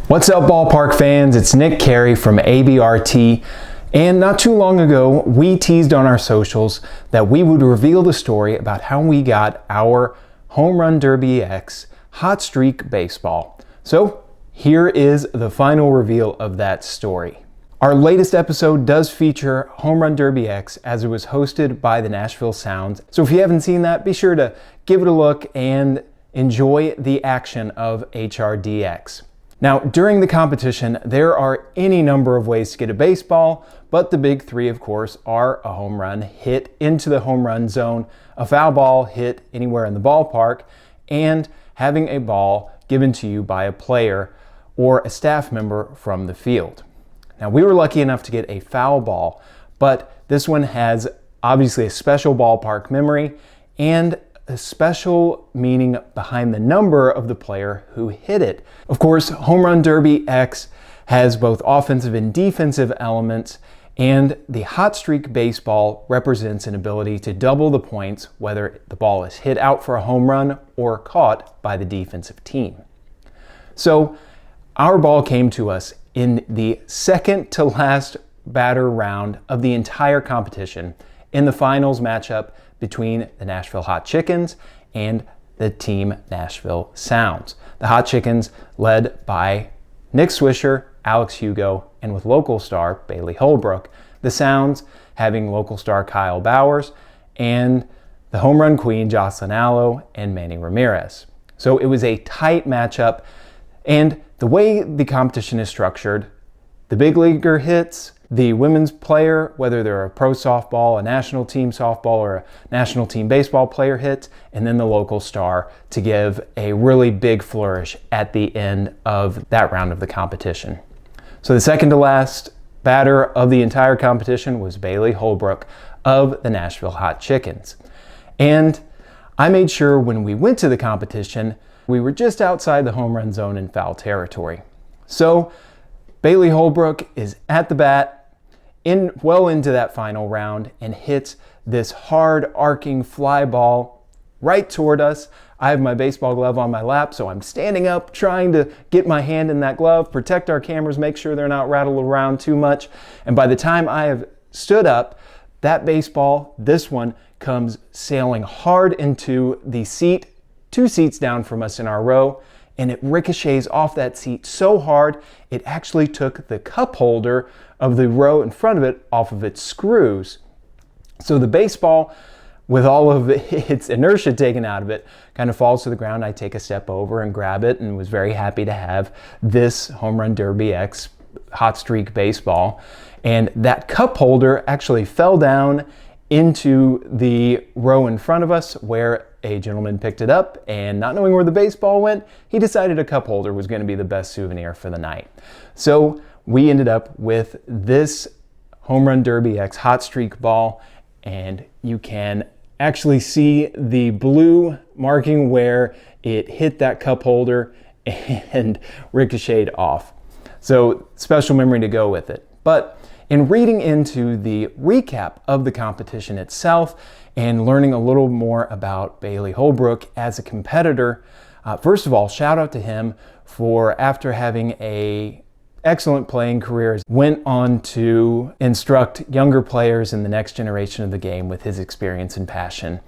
What's up, ballpark fans? It's Nick Carey from ABRT, and not too long ago we teased on our socials that we would reveal the story about how we got our Home Run Derby X Hot Streak Baseball. So here is the final reveal of that story. Our latest episode does feature Home Run Derby X as it was hosted by the Nashville Sounds. So if you haven't seen that, be sure to give it a look and enjoy the action of HRDX. Now, during the competition, there are any number of ways to get a baseball, but the big three, of course, are a home run hit into the home run zone, a foul ball hit anywhere in the ballpark, and having a ball given to you by a player or a staff member from the field. Now, we were lucky enough to get a foul ball, but this one has obviously a special ballpark memory and a special meaning behind the number of the player who hit it. Of course, Home Run Derby X has both offensive and defensive elements, and the hot streak baseball represents an ability to double the points whether the ball is hit out for a home run or caught by the defensive team. So our ball came to us in the second to last batter round of the entire competition in the finals matchup between the Nashville Hot Chickens and the Team Nashville Sounds. The Hot Chickens led by Nick Swisher, Alex Hugo, and with local star Bailey Holbrook. The Sounds having local star Kyle Bowers and the home run queen Jocelyn Allo and Manny Ramirez. So it was a tight matchup, and the way the competition is structured, the big leaguer hits, the women's player, whether they're a pro softball, a national team softball, or a national team baseball player hits, and then the local star to give a really big flourish at the end of that round of the competition. So the second to last batter of the entire competition was Bailey Holbrook of the Nashville Hot Chickens. And I made sure when we went to the competition, we were just outside the home run zone in foul territory. So Bailey Holbrook is at the bat, well into that final round, and hits this hard arcing fly ball right toward us. I have my baseball glove on my lap, so I'm standing up trying to get my hand in that glove, protect our cameras, make sure they're not rattled around too much. And by the time I have stood up, that baseball, this one, comes sailing hard into the seat, 2 seats down from us in our row, and it ricochets off that seat so hard, it actually took the cup holder of the row in front of it off of its screws. So the baseball, with all of its inertia taken out of it, kind of falls to the ground. I take a step over and grab it and was very happy to have this Home Run Derby X Hot Streak baseball. And that cup holder actually fell down into the row in front of us where a gentleman picked it up, and not knowing where the baseball went, he decided a cup holder was going to be the best souvenir for the night. So we ended up with this Home Run Derby X Hot Streak ball, and you can actually see the blue marking where it hit that cup holder and ricocheted off. So special memory to go with it. But in reading into the recap of the competition itself and learning a little more about Bailey Holbrook as a competitor, first of all, shout out to him for, after having a excellent playing career, went on to instruct younger players in the next generation of the game with his experience and passion.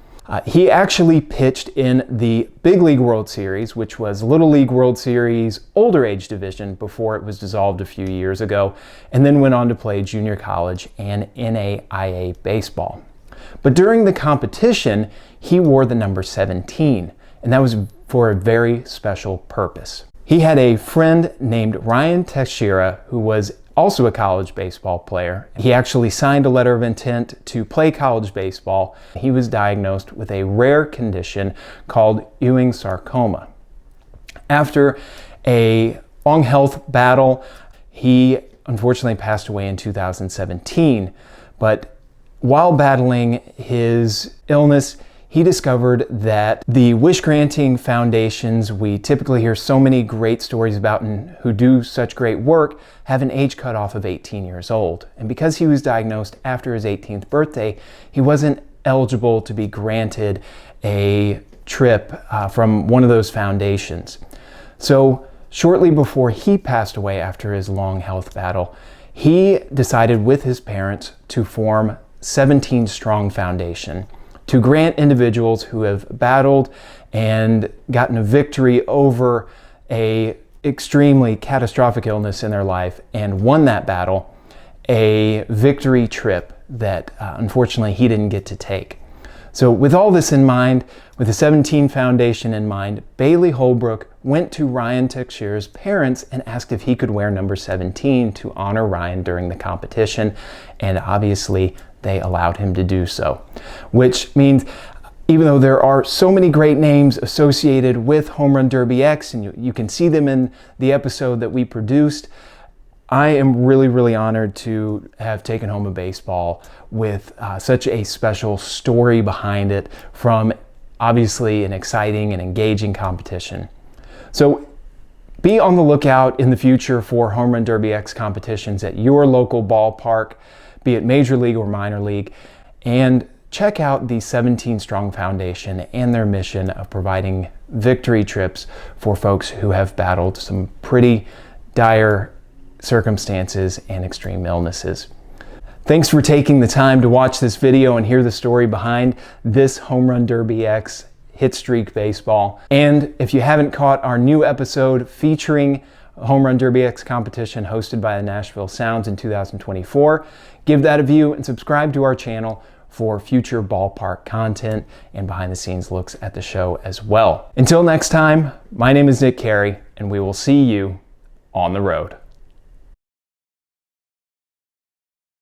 He actually pitched in the Big League World Series, which was Little League World Series older age division before it was dissolved a few years ago, and then went on to play junior college and NAIA baseball. But during the competition, he wore the number 17, and that was for a very special purpose. He had a friend named Ryan Teixeira who was also a college baseball player. He actually signed a letter of intent to play college baseball. He was diagnosed with a rare condition called Ewing sarcoma. After a long health battle, he unfortunately passed away in 2017. But while battling his illness, he discovered that the wish-granting foundations we typically hear so many great stories about and who do such great work have an age cutoff of 18 years old. And because he was diagnosed after his 18th birthday, he wasn't eligible to be granted a trip from one of those foundations. So shortly before he passed away after his long health battle, he decided with his parents to form 17 Strong Foundation to grant individuals who have battled and gotten a victory over a extremely catastrophic illness in their life and won that battle, a victory trip that unfortunately he didn't get to take. So with all this in mind, with the 17 Foundation in mind, Bailey Holbrook went to Ryan Texier's parents and asked if he could wear number 17 to honor Ryan during the competition, and obviously they allowed him to do so. Which means, even though there are so many great names associated with Home Run Derby X, and you can see them in the episode that we produced, I am really, really honored to have taken home a baseball with such a special story behind it from obviously an exciting and engaging competition. So be on the lookout in the future for Home Run Derby X competitions at your local ballpark, be it Major League or Minor League, and check out the 17 Strong Foundation and their mission of providing victory trips for folks who have battled some pretty dire circumstances and extreme illnesses. Thanks for taking the time to watch this video and hear the story behind this Home Run Derby X Hit Streak Baseball. And if you haven't caught our new episode featuring Home Run Derby X competition hosted by the Nashville Sounds in 2024, give that a view and subscribe to our channel for future ballpark content and behind the scenes looks at the show as well. Until next time, my name is Nick Carey, and we will see you on the road.